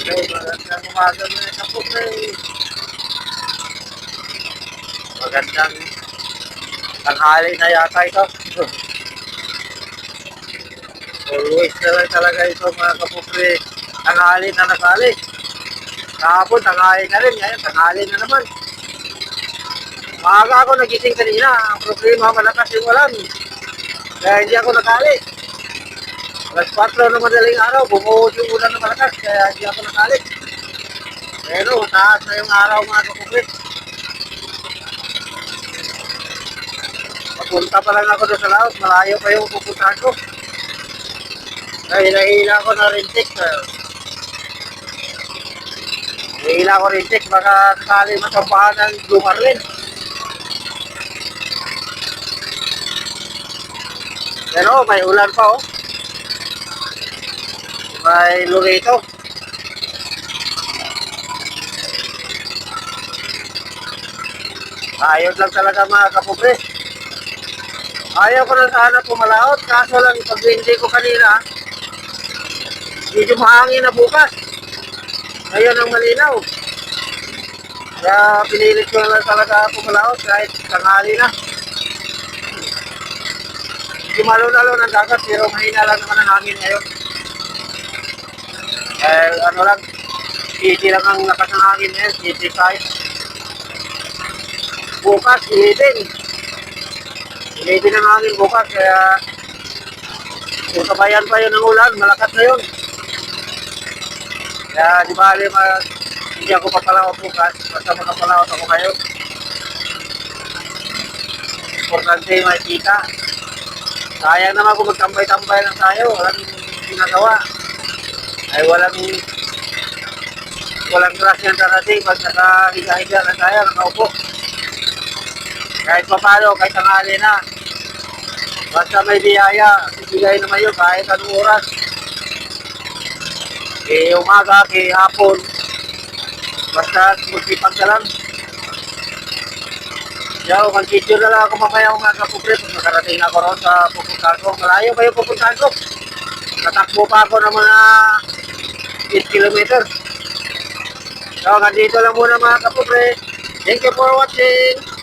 Okay, magandang umaga mga kapupre. Magandang tanghali na yata ito. Always na lang talaga ito mga kapupre. Tanghali na nasali. Kahapon, tanghali na rin. Ngayon, tanghali na naman. Maaga ako nagising kanina. Ang problema, malakas yung ulan. Kaya hindi ako nakali. Alas 4 na madaling araw, bumuhos yung ulan na malakas. Kaya hindi ako nakali. Pero, taas na yung araw mga kapupre. Papunta pa lang ako doon sa laos, malayo pa yung pupuntahan ko. Nahila ko na rintik. Nahila ko rintik, baka sakali masampahan ng Lumarlin. Pero may ulan pa oh. May Loreto. Ayos lang talaga mga kapupre. Ayaw ko na sana pumalaot, kaso lang pag-hindi ko kanina, medyo mahangin na bukas. Ngayon ang malinaw. Kaya pinilit ko na lang talaga pumalaot kahit tanghali na. Hindi malunalo ng dagat, pero mahina lang naman ang hangin ngayon. Ano lang, easy lang ang lakas ng hangin ngayon, easy size. Bukas, Ilipin ang hangin bukas, kaya kung sabayan pa yun ng ulan, malakas na yun. Kaya di bali, hindi ako papalawat bukas, basta makapalawat ako ngayon. Importante may kita. Sayang naman kung magtambay-tambay lang tayo, walang ginagawa. Ay walang klaseng darating pag nakahiga-higa na tayo, nakaupo. Kahit pa paano, kahit tanghali na. Basta may biyaya, ibigay naman yun kahit anong oras. Umaga, hapon. Basta magsipag ka lang. Yaw, mag-video na lang ako mamaya mga kapupre. Pag nakarating ako ron sa pupuntahan ko. Malayo ba yung pupuntahan ko? Natakbo pa ako ng mga 8 kilometers. So, nandito lang muna mga kapupre. Thank you for watching.